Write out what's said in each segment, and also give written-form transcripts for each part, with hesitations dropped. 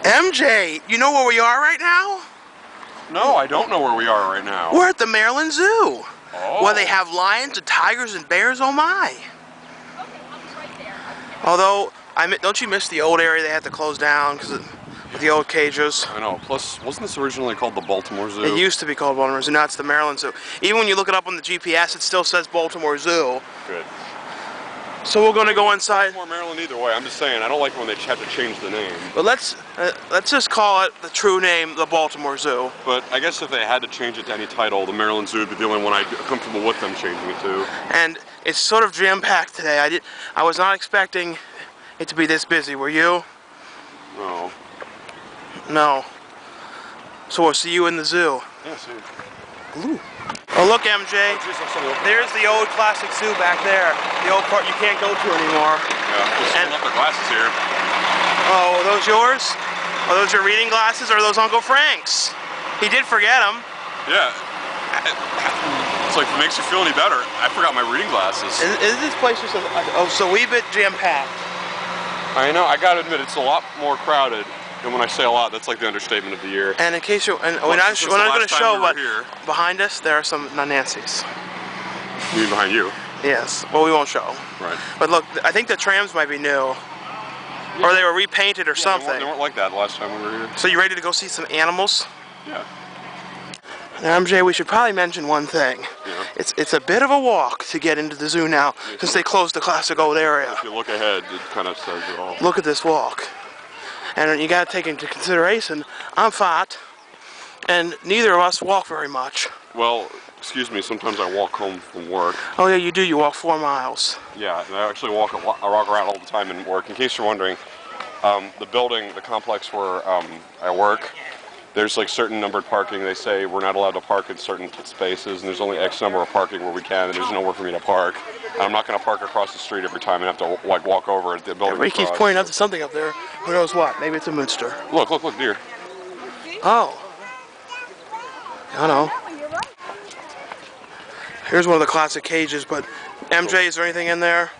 MJ, you know where we are right now? No, I don't know where we are right now. We're at the Maryland Zoo. Oh. Where they have lions and tigers and bears, oh my. Although, don't you miss the old area they had to close down because with the old cages? I know. Plus, wasn't this originally called the Baltimore Zoo? It used to be called Baltimore Zoo, now it's the Maryland Zoo. Even when you look it up on the GPS, it still says Baltimore Zoo. Good. So we're going to go inside. Baltimore, Maryland, either way. I'm just saying, I don't like when they have to change the name. But let's just call it the true name, the Baltimore Zoo. But I guess if they had to change it to any title, the Maryland Zoo would be the only one I'd be comfortable with them changing it to. And it's sort of jam-packed today. I was not expecting it to be this busy. Were you? No. No. So we'll see you in the zoo. Yeah, see. Ooh. Oh look, MJ. There's the old classic zoo back there. The old part you can't go to anymore. Yeah, just and left the glasses here. Oh, are those yours? Are those your reading glasses or are those Uncle Frank's? He did forget them. Yeah. It's like, if it makes you feel any better, I forgot my reading glasses. Is this place just so wee bit jam-packed? I know, I gotta admit, it's a lot more crowded. And when I say a lot, that's like the understatement of the year. And in case we're not going to show, but behind us there are some Nancy's. You mean behind you? Yes. Well, we won't show. Right. But look, I think the trams might be new, or they were repainted or something. They weren't like that last time we were here. So you ready to go see some animals? Yeah. Now, MJ, we should probably mention one thing. Yeah. It's a bit of a walk to get into the zoo now, since they closed the classic old area. If you look ahead, it kind of says it all. Look at this walk. And you got to take into consideration, I'm fat, and neither of us walk very much. Well, excuse me, sometimes I walk home from work. Oh yeah, you do. You walk 4 miles. Yeah, and I actually walk around all the time in work. In case you're wondering, the building, the complex where I work, there's like certain numbered parking. They say we're not allowed to park in certain spaces, and there's only X number of parking where we can, and there's nowhere for me to park. And I'm not going to park across the street every time and have to like walk over at the building. Everybody keeps pointing out to something up there. Who knows what? Maybe it's a monster. Look, deer. Oh. I know. Here's one of the classic cages, but MJ, is there anything in there?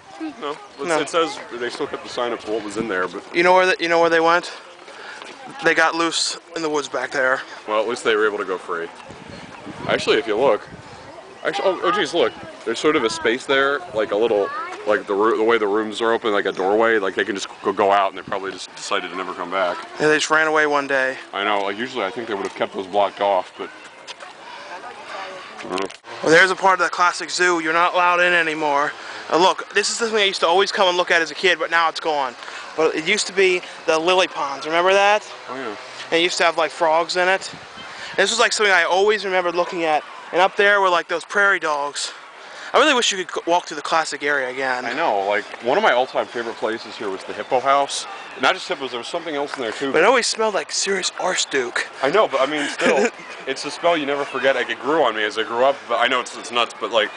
No. It says they still kept the sign up for what was in there, but you know where they went? They got loose in the woods back there. Well, at least they were able to go free. Actually, if you look, oh geez, look. There's sort of a space there, like a little, like the way the rooms are open, like a doorway. Like they can just go out, and they probably just decided to never come back. Yeah, they just ran away one day. I know. Like usually, I think they would have kept those blocked off, but. Well, there's a part of the classic zoo you're not allowed in anymore. Look, this is the thing I used to always come and look at as a kid, but now it's gone. But it used to be the lily ponds. Remember that? Oh yeah. And it used to have like frogs in it. And this was like something I always remembered looking at. And up there were like those prairie dogs. I really wish you could walk through the classic area again. I know. Like one of my all-time favorite places here was the Hippo House. Not just hippos, there was something else in there too. But it always smelled like serious arseduke. I know, but I mean, still, it's a smell you never forget. Like it grew on me as I grew up. But I know it's nuts, but like,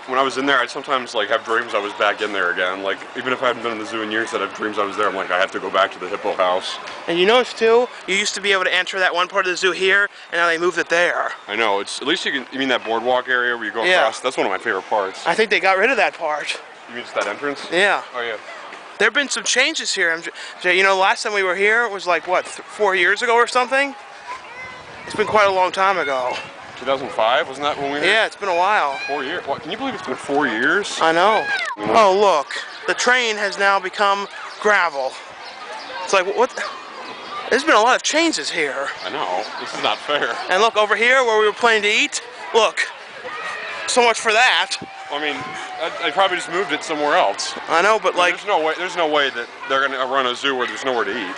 when I was in there, I'd sometimes like have dreams I was back in there again. Like even if I hadn't been in the zoo in years, I'd have dreams I was there. I'm like, I have to go back to the Hippo House. And you notice too, you used to be able to enter that one part of the zoo here, and now they moved it there. I know. It's at least you mean that boardwalk area where you go across? That's one of my favorite parts. I think they got rid of that part. You mean just that entrance? Yeah. Oh yeah. There have been some changes here. You know, last time we were here was like what, 4 years ago or something? It's been quite a long time ago. 2005, wasn't that when we were here? Yeah, it's been a while. 4 years? What, can you believe it's been 4 years? I know. Oh, look. The train has now become gravel. It's like, what? There's been a lot of changes here. I know. This is not fair. And look, over here where we were planning to eat, look. So much for that. I mean, I probably just moved it somewhere else. I know, but like... There's no way that they're going to run a zoo where there's nowhere to eat.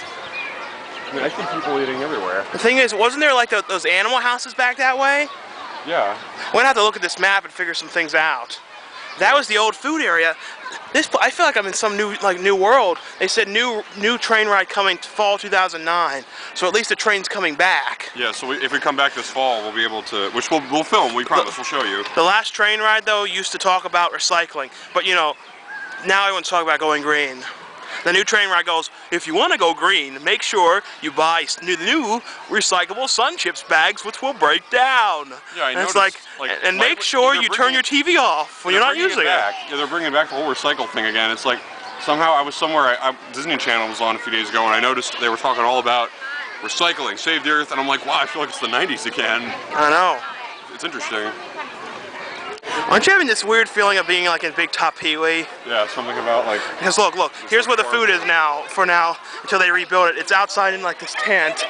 I mean, I see people eating everywhere. The thing is, wasn't there like those animal houses back that way? Yeah. We're gonna have to look at this map and figure some things out. That was the old food area. I feel like I'm in some new world. They said new train ride coming fall 2009. So at least the train's coming back. Yeah. So if we come back this fall, we'll be able to, which we'll film. We promise. We'll show you. The last train ride though used to talk about recycling, but you know, now everyone's talking about going green. The new train ride goes, if you want to go green, make sure you buy new recyclable Sun Chips bags, which will break down. Yeah, I noticed. Like, and make sure you turn your TV off when you're not using it. Yeah, they're bringing back the whole recycle thing again. It's like, Somehow I was somewhere, Disney Channel was on a few days ago, and I noticed they were talking all about recycling, save the earth, and I'm like, wow, I feel like it's the 90s again. I know. It's interesting. Aren't you having this weird feeling of being like in Big Top Pee-wee? Yeah, something about like... Because look, here's where the food is now, for now, until they rebuild it. It's outside in like this tent.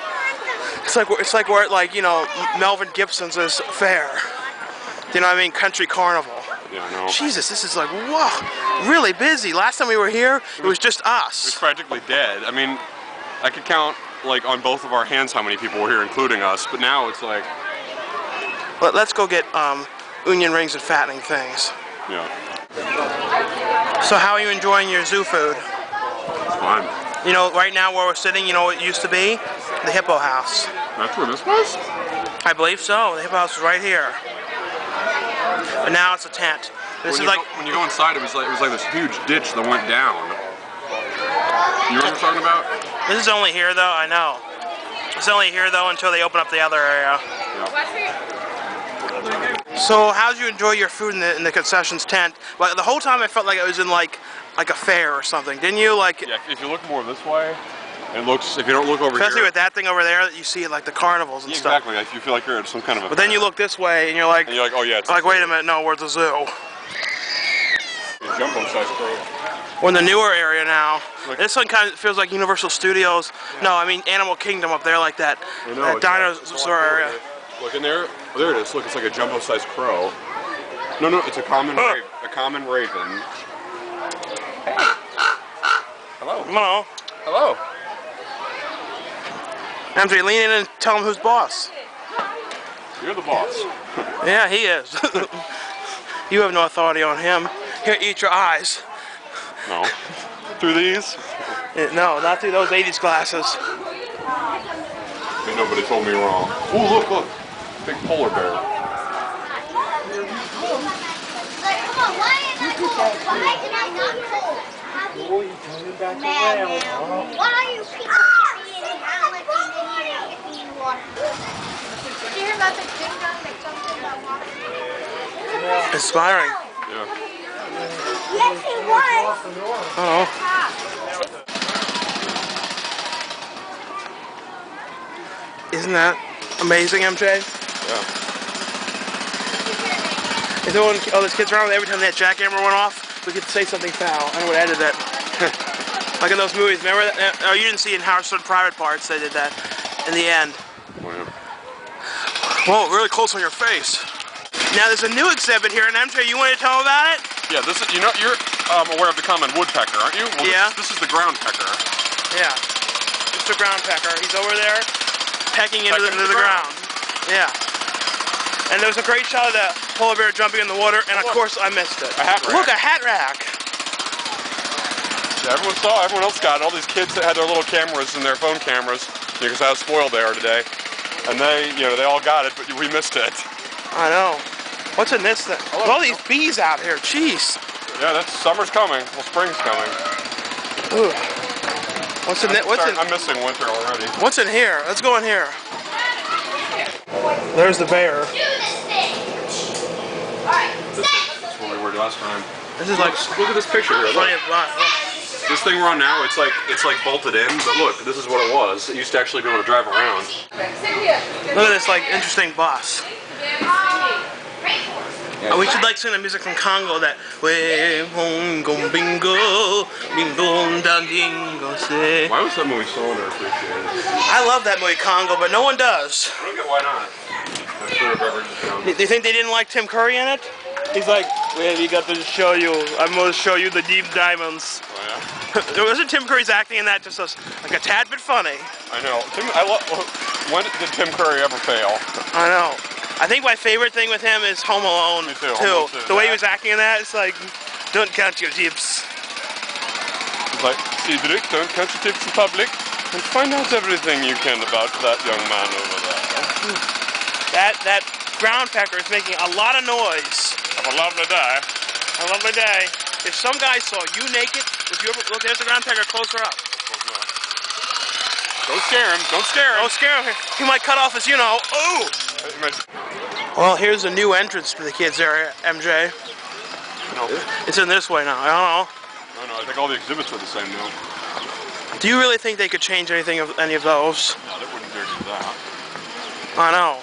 It's like we're at like, you know, Melvin Gibson's fair. You know what I mean? Country Carnival. Yeah, I know. Jesus, this is like, whoa, really busy. Last time we were here, it was just us. It was practically dead. I mean, I could count like on both of our hands how many people were here, including us, but now it's like... Let's go get onion rings and fattening things. Yeah. So how are you enjoying your zoo food? It's fine. You know, right now where we're sitting, you know what it used to be? The Hippo House. That's where this was? I believe so. The Hippo House is right here. But now it's a tent. This is like when you go inside, it was like this huge ditch that went down. You know what I'm talking about? This is only here though. I know. It's only here though until they open up the other area. Yeah. So how'd you enjoy your food in the concessions tent? Well, the whole time I felt like I was in like a fair or something. Didn't you? Like. Yeah. If you look more this way, it looks. If you don't look over especially here. with that thing over there, that you see like the carnivals and stuff. Exactly. Like you feel like you're at some kind of a. But then you look this way and you're like, oh yeah. It's like wait a minute, no, we're at the zoo. Jumbo size crow. We're in the newer area now. Like, this one kind of feels like Universal Studios. Yeah. No, I mean Animal Kingdom up there, like that. That dinosaur area. Look in there. Oh, there it is. Look, it's like a jumbo-sized crow. No, it's a common raven. Hello. Hello. Hello. MJ, lean in and tell him who's boss. You're the boss. Yeah, he is. You have no authority on him. Here, eat your eyes. No. Through these? No, not through those 80s glasses. Ain't nobody told me wrong. Ooh, look. Big polar bear. Why are you people being in Alex and in water? Did you hear about the big guy that jumped in the water? Inspiring. Yeah. Yes, he was. Oh. Isn't that amazing, MJ? Yeah. If there weren't all those kids around, every time that jackhammer went off, we could say something foul, and it would edit it. Like in those movies, remember that? Oh, you didn't see in Howard Stern Private Parts, they did that in the end. Oh, yeah. Whoa, really close on your face. Now there's a new exhibit here, and MJ, you want to tell them about it? Yeah, this is, you know, you're aware of the common woodpecker, aren't you? Well, yeah. This is the ground pecker. Yeah. It's the ground pecker. He's over there pecking into the ground. Yeah. And there was a great shot of the polar bear jumping in the water, and of course I missed it. A hat rack. Look, a hat rack. Yeah, everyone saw. Everyone else got it. All these kids that had their little cameras and their phone cameras, because how spoiled they are today, and they all got it, but we missed it. I know. What's in this thing? Look at all these bees out here. Jeez. Yeah, that's summer's coming. Well, spring's coming. Ooh. What's in? I'm missing winter already. What's in here? Let's go in here. There's the bear. This is what we were last time. This is like. Look at this picture here. Look. This thing we're on now, it's like bolted in, but look, this is what it was. It used to actually be able to drive around. Look at this like interesting bus. Oh, we should like sing the music from Congo that we bongo bingo bingo dingo say. Why was that movie so underappreciated? I love that movie Congo, but no one does. I don't get why not. I'm sure Do you think they didn't like Tim Curry in it? He's like, well, we got to show you. I'm going to show you the deep diamonds. Oh, yeah? Wasn't Tim Curry's acting in that just like a tad bit funny? I know. When did Tim Curry ever fail? I know. I think my favorite thing with him is Home Alone, Me too. too. The way he was acting in that, it's like, don't count your tips. It's like, Cedric, don't count your tips in public, and find out everything you can about that young man over there. That ground pecker is making a lot of noise. Have a lovely day. A lovely day. If some guy saw you naked, if you ever look, there's the ground pecker closer up. Don't scare him. Don't scare him. Don't scare him. He might cut off his, you know. Ooh. Well, here's a new entrance to the kids area, MJ. No. It's in this way now. I don't know. No, I think all the exhibits are the same now. Do you really think they could change anything of any of those? No, they wouldn't dare do that. I know.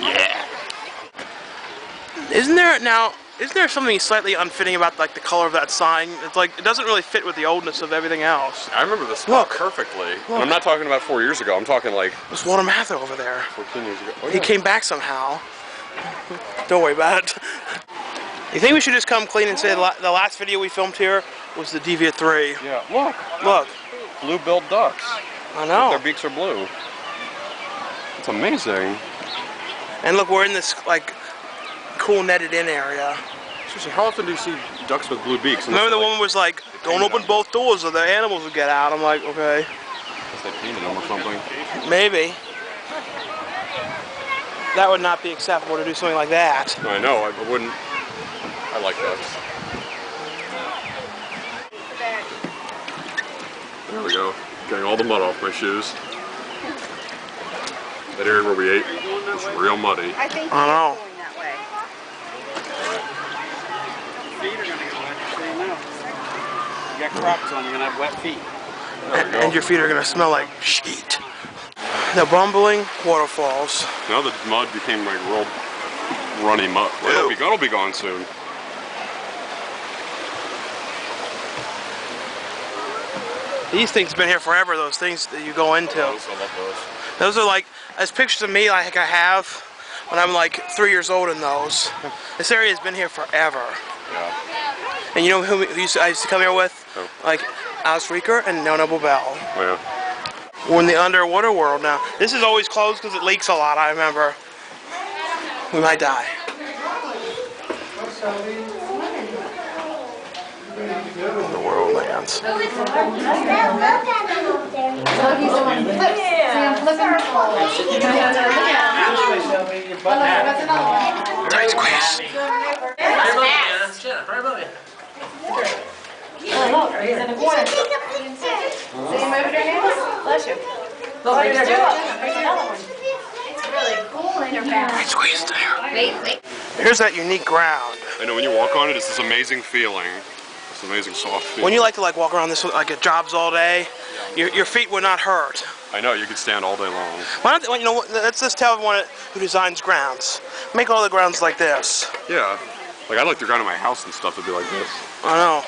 Yeah. Isn't there something slightly unfitting about like the color of that sign? It's like it doesn't really fit with the oldness of everything else. I remember this spot Look. perfectly. Look. And I'm not talking about 4 years ago. I'm talking like There's Walter Matthau over there. 14 years ago. Oh, He yeah. came back somehow. Don't worry about it. You think we should just come clean and say the last video we filmed here was the Deviant 3? Yeah. Look. Look. Blue-billed ducks. I know. Their beaks are blue. It's amazing. And look, we're in this like cool netted in area. Seriously, how often do you see ducks with blue beaks? Remember the woman was like, "Don't open both doors or the animals will get out." I'm like, okay. Guess they painted them or something. Maybe. That would not be acceptable to do something like that. No, I know. I wouldn't. I like ducks. There we go. Getting all the mud off my shoes. That area where we ate is real muddy. I think I know. going that way. Feet are gonna get wet, so you know. You got Crocs on, you're gonna have wet feet. There we go. And your feet are gonna smell like shit. The bumbling waterfalls. Now the mud became like real runny mud. Well, that'll be gone soon. These things have been here forever, those things that you go into. I love those. Those are like, as pictures of me like I have when I'm like 3 years old in those. This area has been here forever. Yeah. And you know who I used to come here with? Who? Like Alice Rieker and Nona Bobel. Oh, yeah. We're in the underwater world now. This is always closed because it leaks a lot, I remember. We might die. Underworld lands. Tight squeeze. Tight squeeze there. Here's that unique ground. I know when you walk on it, it's this amazing feeling. This amazing soft feeling. When you like to like walk around this like at jobs all day, your feet would not hurt. I know, you could stand all day long. Why don't you know? Let's just tell everyone who designs grounds. Make all the grounds like this. Yeah. Like, I'd like the ground in my house and stuff to be like this. I know.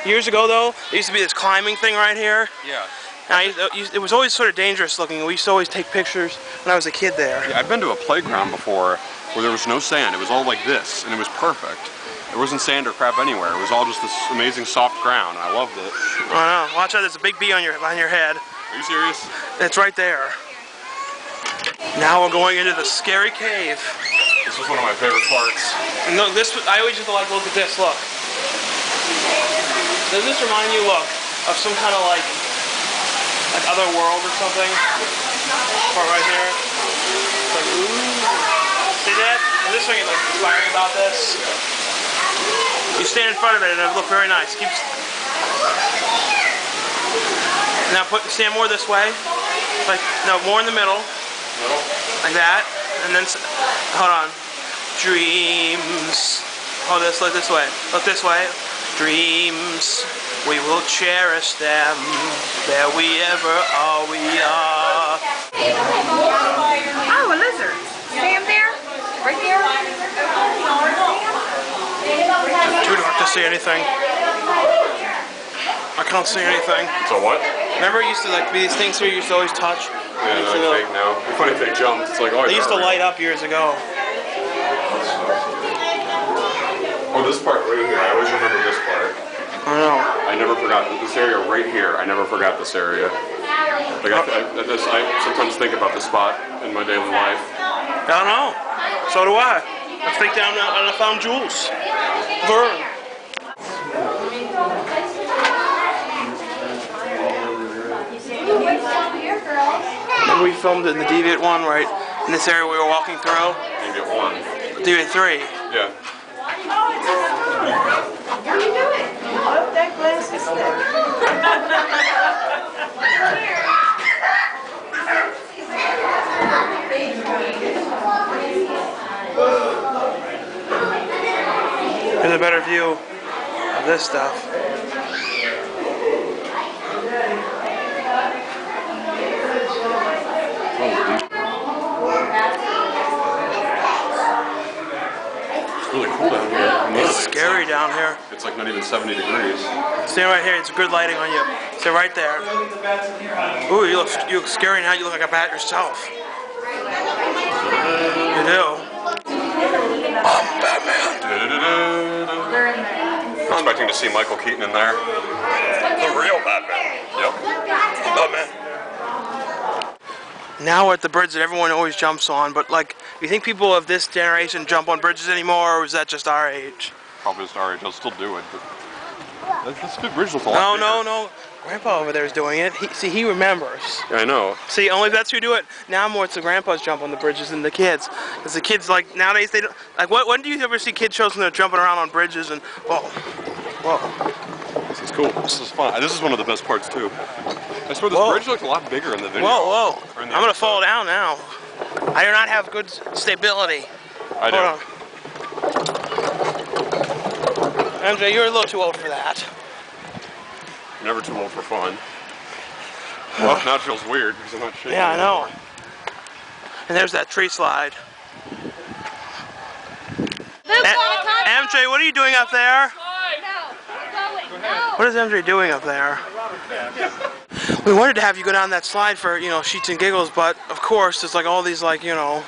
Years ago, though, there used to be this climbing thing right here. Yeah. And it was always sort of dangerous looking. We used to always take pictures when I was a kid there. Yeah, I've been to a playground before where there was no sand. It was all like this, and it was perfect. There wasn't sand or crap anywhere. It was all just this amazing soft ground, and I loved it. I know. Watch out, there's a big bee on your head. Are you serious? It's right there. Now we're going into the scary cave. This was one of my favorite parts. And look, I always used to like look at this. Look. Does this remind you, look, of some kind of like other world or something? Part right here. It's like, ooh. See that? And this thing is like inspiring about this. You stand in front of it and it look very nice. Now stand more this way. Like, no, more in the middle. Like that. And then, hold on. Dreams. Oh, look this way. Look this way. Dreams. We will cherish them. There we ever are, we are. Oh, a lizard. See him there? Right there? It's too dark to see anything. I can't see anything. So what? Remember, it used to like be these things here you used to always touch. Yeah, they're fake now. It's funny if they jumped. It's like, oh, They used to alright. light up years ago. Oh, this part right here. I always remember this part. I know. I never forgot this area right here. I never forgot this area. Like I sometimes think about this spot in my daily life. I don't know. So do I. I think down and I found Jules. Vern. Remember we filmed it in the Deviant 1, right? In this area we were walking through? You get one. Deviant 3. Yeah. What are you doing? Oh, that glass is thick. Here's a better view of this stuff. It's really cool down here. It's scary down here. It's like not even 70 degrees. Stand right here. It's good lighting on you. Stay right there. Ooh, you look scary now. You look like a bat yourself. You do. I'm Batman. I'm expecting to see Michael Keaton in there. The real Batman. Yep. Batman. Now we're at the bridge that everyone always jumps on, but like, do you think people of this generation jump on bridges anymore, or is that just our age? Probably just our age. I'll still do it. But this big bridge looks a lot bigger. No. Grandpa over there is doing it. He remembers. I know. See, only if that's who do it. Now more it's the grandpas jump on the bridges than the kids. Because the kids, like, nowadays, they don't... Like, when do you ever see kids shows when they're jumping around on bridges and... Whoa. This is cool. This is fun. This is one of the best parts, too. I swear this bridge looks a lot bigger in the video. Whoa. I'm going to fall down now. I do not have good stability. I do. Hold on. MJ, you're a little too old for that. I'm never too old for fun. Well, now it feels weird because I'm not shaking. Yeah, I know. And there's that tree slide. MJ, what are you doing up there? What is MJ doing up there? We wanted to have you go down that slide for, you know, sheets and giggles, but of course, there's like all these, like, you know,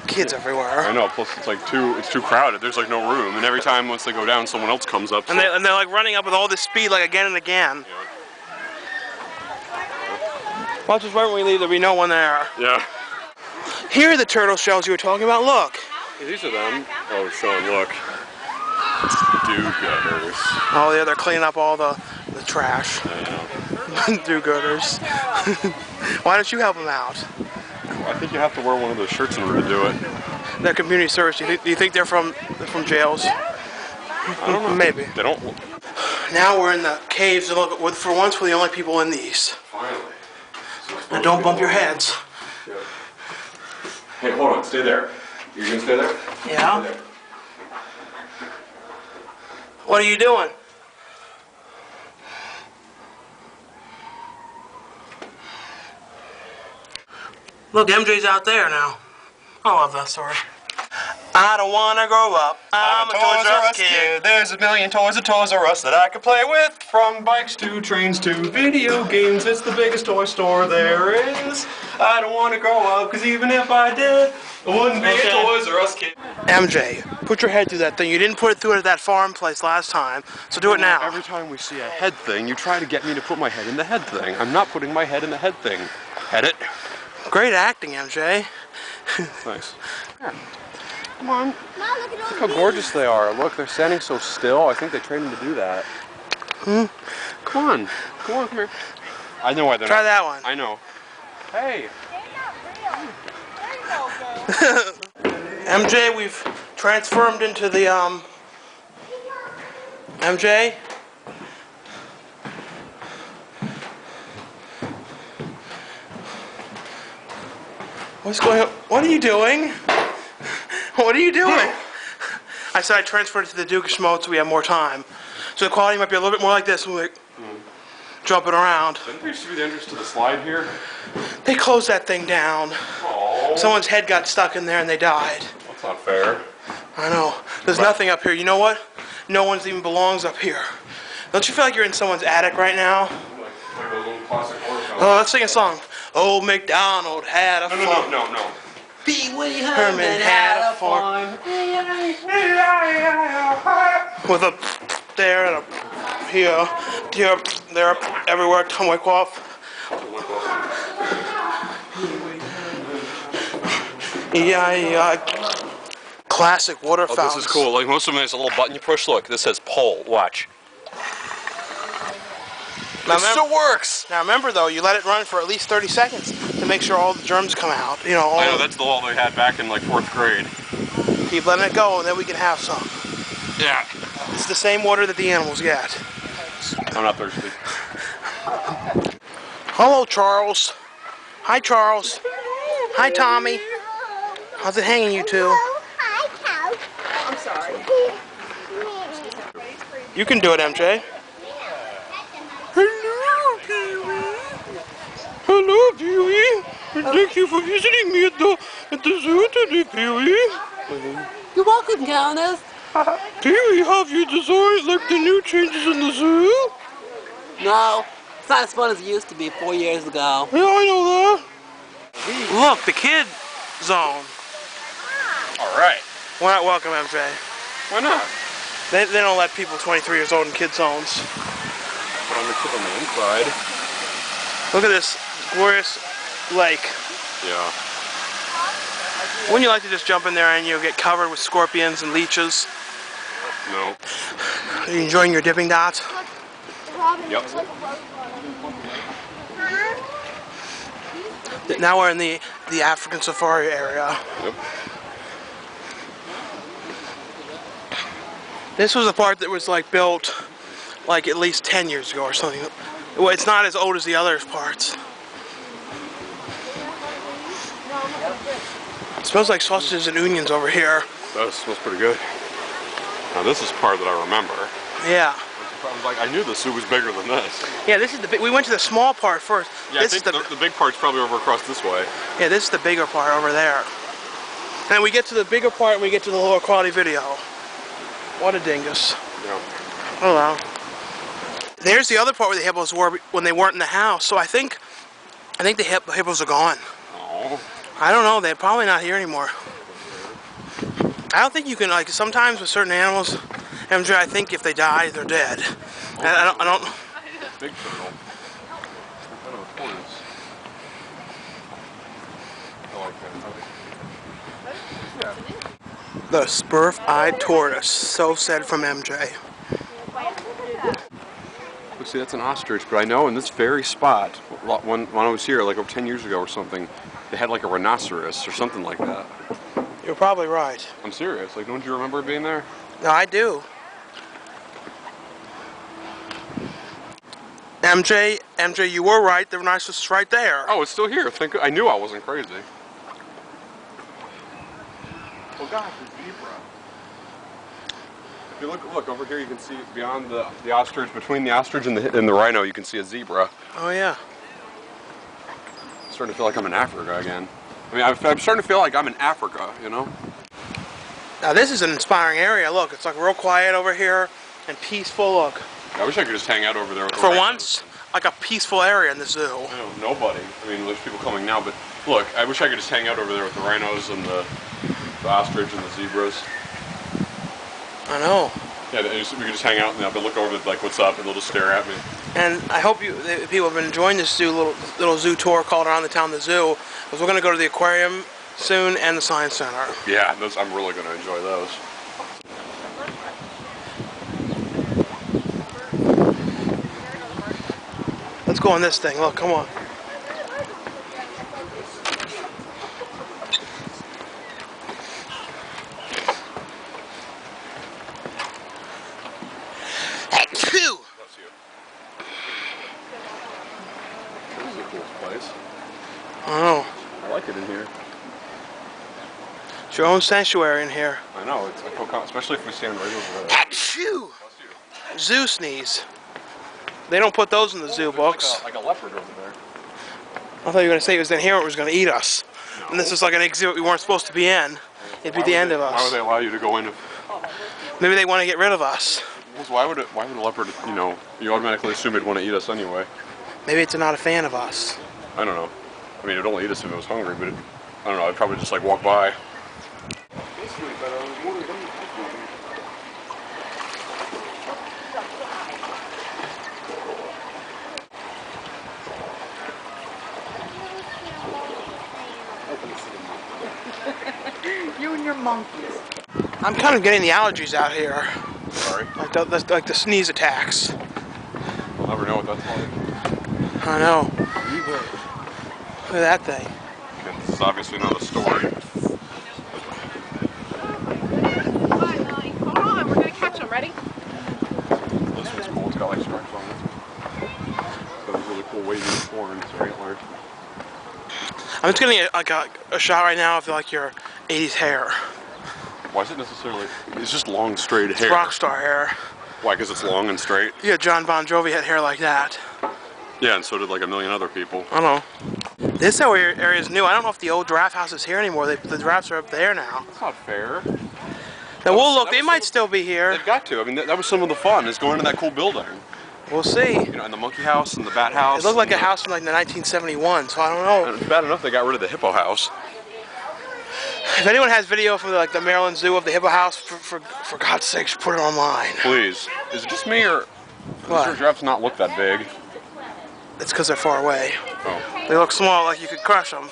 kids everywhere. I know, plus it's like it's too crowded. There's like no room, and every time once they go down, someone else comes up. So. And they're like running up with all this speed, like again and again. Yeah. Watch us right when we leave, there'll be no one there. Yeah. Here are the turtle shells you were talking about. Look. Hey, these are them. Oh, Sean, look. Do-gooders. Oh yeah, they're cleaning up all the trash. I know. Do-gooders. Why don't you help them out? I think you have to wear one of those shirts in order to do it. They're community service. Do you think they're from jails? I don't know. Maybe. They don't. Now we're in the caves, and look, for once we're the only people in these. Finally. And don't bump your heads. Yeah. Hey, hold on. Stay there. You're gonna stay there? Yeah. Stay there. What are you doing? Look, MJ's out there now. I love that story. I don't want to grow up. I'm a Toys R Us kid. There's a million toys at Toys R Us that I could play with. From bikes to trains to video games. It's the biggest toy store there is. I don't want to grow up, because even if I did, I wouldn't be a Toys R Us kid. MJ, put your head through that thing. You didn't put it through it at that farm place last time, so do it now. Every time we see a head thing, you try to get me to put my head in the head thing. I'm not putting my head in the head thing. Head it. Great acting, MJ. Nice. Here. Come on. Look how gorgeous they are. Look, they're standing so still. I think they trained them to do that. Come on. Come here. I know why they're Try not. that one. I know. Hey. MJ, we've transformed into the, MJ? What's going on? What are you doing? What are you doing? I said I transferred it to the Dukish mode so we have more time. So the quality might be a little bit more like this when we jump it around. Didn't there used to be the entrance to the slide here? They closed that thing down. Oh. Someone's head got stuck in there and they died. That's not fair. I know. There's nothing up here. You know what? No one even belongs up here. Don't you feel like you're in someone's attic right now? Like those little plastic horror films. Oh, let's sing a song. Old MacDonald had a farm. No. Pee Wee Herman had a farm. With a there and a here, there, everywhere. Tom Wyckoff. Yeah. Classic water Oh, fountains. this is cool. Like most of them, there's a little button you push. Look, this says poll. Watch. Now It still works. Now remember though, you let it run for at least 30 seconds to make sure all the germs come out. You know, I know, that's the law they had back in like 4th grade. keep letting it go and then we can have some. Yeah. It's the same water that the animals get. I'm not thirsty. Hello, Charles. Hi, Charles. Hi, Tommy. How's it hanging, you two? Hi, Cow. I'm sorry. You can do it, MJ. Hello, Pee-wee. Hello, Pee-wee. Thank you for visiting me at the zoo today, Pee-wee. You're welcome, Countess. Pee-wee, have you designed like the new changes in the zoo? No, it's not as fun as it used to be 4 years ago. Yeah, I know that. Look, the kid zone. Alright. Why not welcome, MJ? Why not? They don't let people 23 years old in kid zones. Put on the inside. Look at this glorious lake. Yeah. Wouldn't you like to just jump in there and you get covered with scorpions and leeches? No. Are you enjoying your dipping dots? Yep. Now we're in the African safari area. Yep. This was a part that was like built like at least 10 years ago or something. Well, it's not as old as the other parts. It smells like sausages and onions over here. That smells pretty good. Now this is part that I remember. Yeah. I was like, I knew the zoo was bigger than this. Yeah, this is the big. We went to the small part first. Yeah, This I think the big part's probably over across this way. Yeah, this is the bigger part over there. And we get to the bigger part and we get to the lower quality video. What a dingus. Yeah. Hello. There's the other part where the hippos were when they weren't in the house. So I think the hippos are gone. Oh. I don't know. They're probably not here anymore. I don't think you can, like, sometimes with certain animals, MJ, I think if they die, they're dead. I don't. Big turtle. I know, tortoise. I like that. Yeah. The spurf-eyed tortoise. So said from MJ. Look, see, that's an ostrich, but I know in this very spot, when I was here, like over 10 years ago or something, they had like a rhinoceros or something like that. You're probably right. I'm serious. Like, don't you remember being there? No, I do. MJ, you were right. The rhinoceros is right there. Oh, it's still here. I knew I wasn't crazy. Oh gosh, it's zebra. If you look over here, you can see beyond the ostrich, between the ostrich and the rhino, you can see a zebra. Oh yeah. I'm starting to feel like I'm in Africa again. I mean, I'm starting to feel like I'm in Africa, you know? Now this is an inspiring area. Look, it's like real quiet over here and peaceful. Look. I wish I could just hang out over there with the For rhinos. once, like a peaceful area in the zoo. I know, nobody. I mean, there's people coming now, but look, I wish I could just hang out over there with the rhinos and the ostrich and the zebras. I know. Yeah, we could just hang out and they'll look over like, what's up, and they'll just stare at me. And I hope people have been enjoying this little zoo tour called Around the Town the Zoo, because we're going to go to the aquarium soon and the science center. Yeah, I'm really going to enjoy those. Let's go on this thing. Look, come on. Bless you. This is a cool place. I know. I like it in here. It's your own sanctuary in here. I know, it's like, especially if we stand right over there. Achoo! Bless you. Zoo sneeze. They don't put those in the zoo books. Like a leopard over there. I thought you were going to say it was in here and it was going to eat us. No. And this is like an exhibit we weren't supposed to be in. It'd be the end of us. Why would they allow you to go in? Maybe they want to get rid of us. Why would a leopard, you automatically assume it'd want to eat us anyway? Maybe it's not a fan of us. I don't know. I mean, it'd only eat us if it was hungry, but I don't know, I'd probably just like walk by. You and your monkeys. I'm kind of getting the allergies out here. Sorry. Like the sneeze attacks. I'll never know what that's like. I know. Look at that thing. Okay, this is obviously not a story. Hold on, we're gonna catch them. Ready? This one's cool. It's got like stripes on it. It's got these really cool wavy horns or antlers. I'm just getting a shot right now of like your 80s hair. Why is it necessarily? It's just long, straight It's hair. rock star hair. Why? Because it's long and straight? Yeah, John Bon Jovi had hair like that. Yeah, and so did like a million other people. I don't know. This area is new. I don't know if the old draft house is here anymore. The drafts are up there now. That's not fair. Now we'll look. They might still be here. They've got to. I mean, that was some of the fun, is going to that cool building. We'll see. You know, and the monkey house and the bat house. It looked like a house from like 1971, so I don't know. And it's bad enough they got rid of the hippo house. If anyone has video from like the Maryland Zoo of the hippo house, for God's sakes, put it online. Please. Is it just me, or What? does giraffes not look that big? It's because they're far away. Oh. They look small, like you could crush them.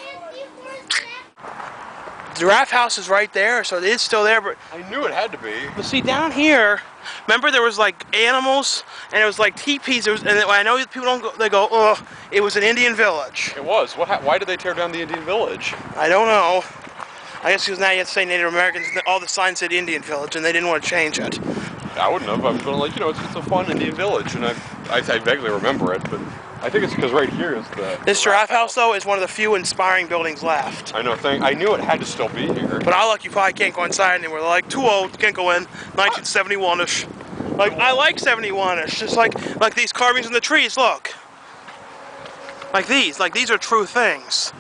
The giraffe house is right there, so it is still there. But I knew it had to be. see, down here, remember there was like animals, and it was like teepees. And I know people don't go. They go, oh, it was an Indian village. It was. Why did they tear down the Indian village? I don't know. I guess because now you have to say Native Americans. All the signs said Indian village, and they didn't want to change it. I wouldn't have. I was like, you know, it's a fun Indian village, and I vaguely remember it, but I think it's because right here is the... This giraffe house, though, is one of the few inspiring buildings left. I know. I knew it had to still be here. But I look, you probably can't go inside anymore. They're like, too old, can't go in. 1971-ish. Like, I like 71-ish. Just like these carvings in the trees, look. Like these are true things.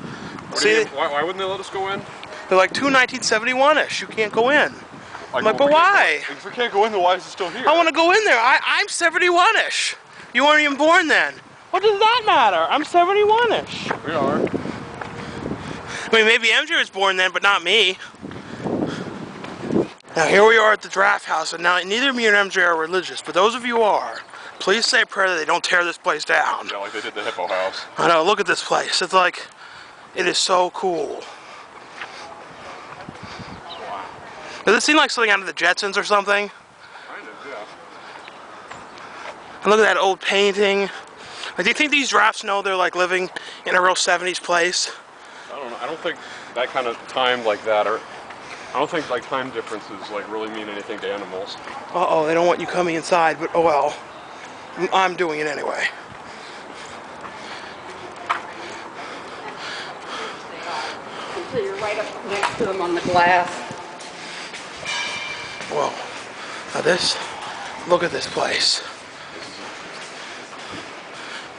See? Why wouldn't they let us go in? They're like too 1971-ish. You can't go in. I'm like, but well, why? If we can't go in, then why is it still here? I want to go in there. I'm 71-ish. You weren't even born then. What does that matter? I'm 71-ish. We are. I mean, maybe MJ was born then, but not me. Now here we are at the draft house, and now neither me and MJ are religious, but those of you who are, please say a prayer that they don't tear this place down. Yeah, like they did the hippo house. I know, look at this place. It's like, it is so cool. Wow. Does it seem like something out of the Jetsons or something? Kind of, yeah. And look at that old painting. Like, do you think these giraffes know they're like living in a real 70s place? I don't know. I don't think that kind of time like that, or I don't think like time differences like really mean anything to animals. Uh-oh, they don't want you coming inside, but oh well. I'm doing it anyway. So you're right up next to them on the glass. Whoa. Now look at this place.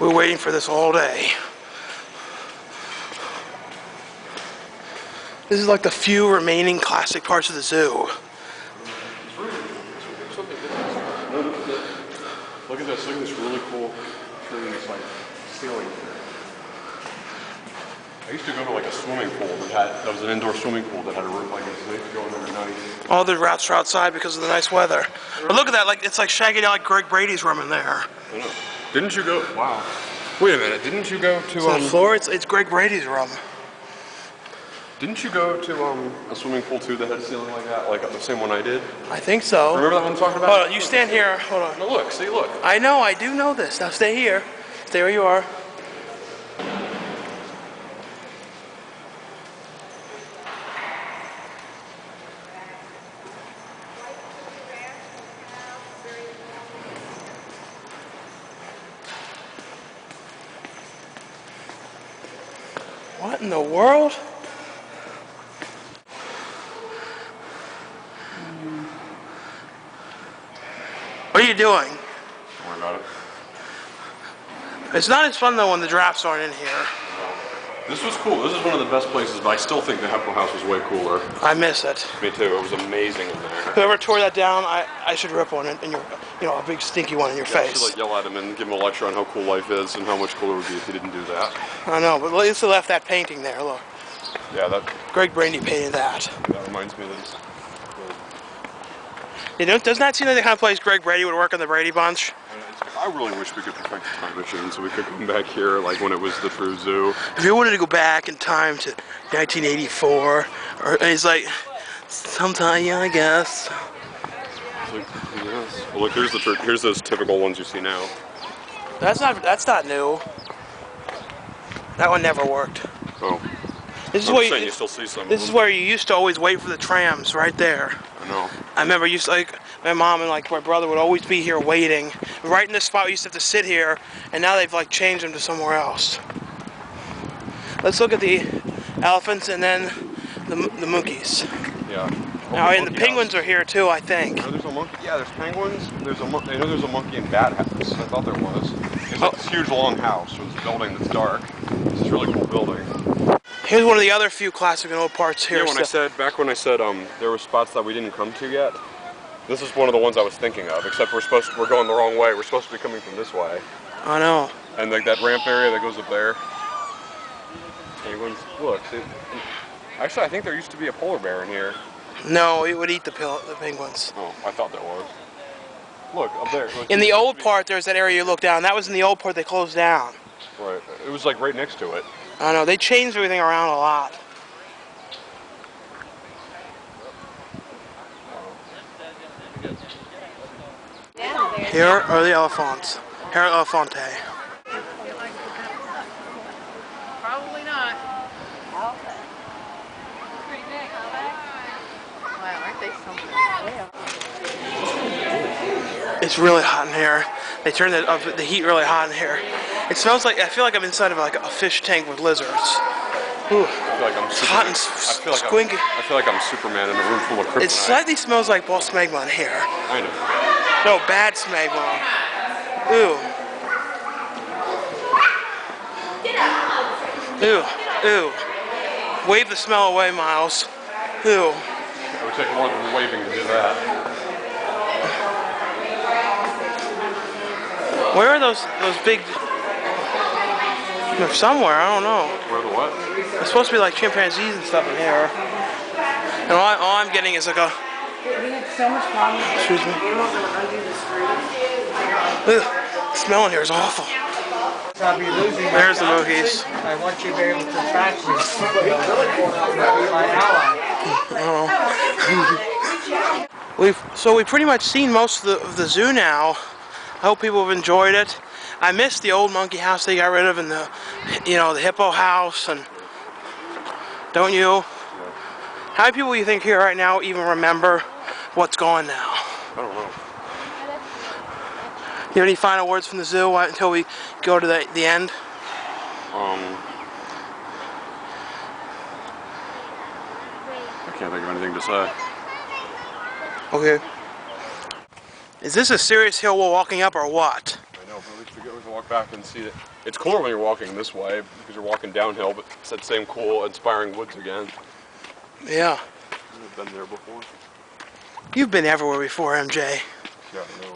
We're waiting for this all day. This is like the few remaining classic parts of the zoo. Look at this. Look at this really cool tree. It's like ceiling. I used to go to like a swimming pool that was an indoor swimming pool that had a roof like this. I used to go in there at night. All the rats are outside because of the nice weather. But look at that, like it's like shagging out like Greg Brady's room in there. I know. Didn't you go? Wow. Wait a minute. Didn't you go to So the floor, it's Greg Brady's room. Didn't you go to a swimming pool too that had a ceiling like that, like the same one I did? I think so. Remember that one I'm talking about? Hold on, you stand here. Hold on. No, look. See, look. I know, I do know this. Now stay here. Stay where you are. What in the world? What are you doing? Don't worry about it. It's not as fun though when the giraffes aren't in here. This was cool. This is one of the best places, but I still think the Hippo House was way cooler. I miss it. Me too. It was amazing in there. Whoever tore that down, I should rip one in your, a big stinky one in your I should face. like yell at him and give him a lecture on how cool life is and how much cooler it would be if he didn't do that. I know, but at least they left that painting there. Look, Yeah, that Greg Brady painted that. reminds me of this. Doesn't that seem like the kind of place Greg Brady would work on the Brady Bunch? I really wish we could perfect the time machine so we could come back here like when it was the true zoo. If you wanted to go back in time to 1984, and he's like, sometime, yeah, I guess. It's like, yes. Well, look, here's those typical ones you see now. That's not new. That one never worked. Oh, This is I'm where saying you still see some. This is where you used to always wait for the trams, right there. I know. I remember my mom and like my brother would always be here waiting. Right in this spot we used to have to sit here, and now they've like changed them to somewhere else. Let's look at the elephants and then the monkeys. Yeah. Oh, and the monkey penguins house. are here too, I think. Oh, there's a monkey. Yeah, there's penguins. I know there's a monkey in Bat House. I thought there was. It's like this huge long house with this building that's dark. It's this really cool building. Here's one of the other few classic and old parts here. Yeah, back when I said there were spots that we didn't come to yet, this is one of the ones I was thinking of. Except we're going the wrong way. We're supposed to be coming from this way. I know. And like that ramp area that goes up there. Penguins. Look, see, actually, I think there used to be a polar bear in here. No, it would eat the penguins. Oh, I thought there was. Look up there. Look, In the old part, there's that area you look down. That was in the old part they closed down. Right. It was like right next to it. I know. They changed everything around a lot. Here are the elephants. Here are elephante. Probably not. Wow, aren't they something? It's really hot in here. They turned the heat really hot in here. It smells like, I feel like I'm inside of like a fish tank with lizards. Ooh. I feel like I'm It's hot and squinky. I feel like I'm Superman in a room full of kryptonite. It slightly smells like ball smegma in here. I know. No, bad smegma. Ooh. Ew. Ew. Wave the smell away, Miles. Ew. It would take more than waving to do that. Where are those big... They're somewhere, I don't know. Where the what? There's supposed to be like chimpanzees and stuff in here. And all I'm getting is like a... We had so much problems. Excuse me. Animals that would undo the screws. Ugh, the smell in here is awful. I'll be losing my There's the job. monkeys. I want you to be able to track me. Be my ally. So we've pretty much seen most of the zoo now. I hope people have enjoyed it. I missed the old monkey house they got rid of, and the hippo house, and don't you? How many people you think here right now even remember what's going now? I don't know. You have any final words from the zoo until we go to the end? I can't think of anything to say. Okay. Is this a serious hill we're walking up or what? I know, but at least we can walk back and see it. It's cooler when you're walking this way because you're walking downhill, but it's that same cool, inspiring woods again. Yeah. I've been there before. You've been everywhere before, MJ. Yeah, I know.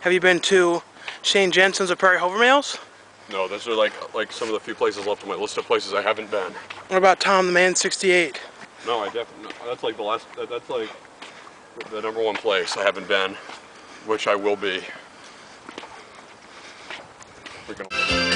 Have you been to Shane Jensen's or Prairie Hovermails? No, those are like some of the few places left on my list of places I haven't been. What about Tom the Man 68? No, I definitely. No, that's like the last. That's like the #1 place I haven't been, which I will be. We're gonna.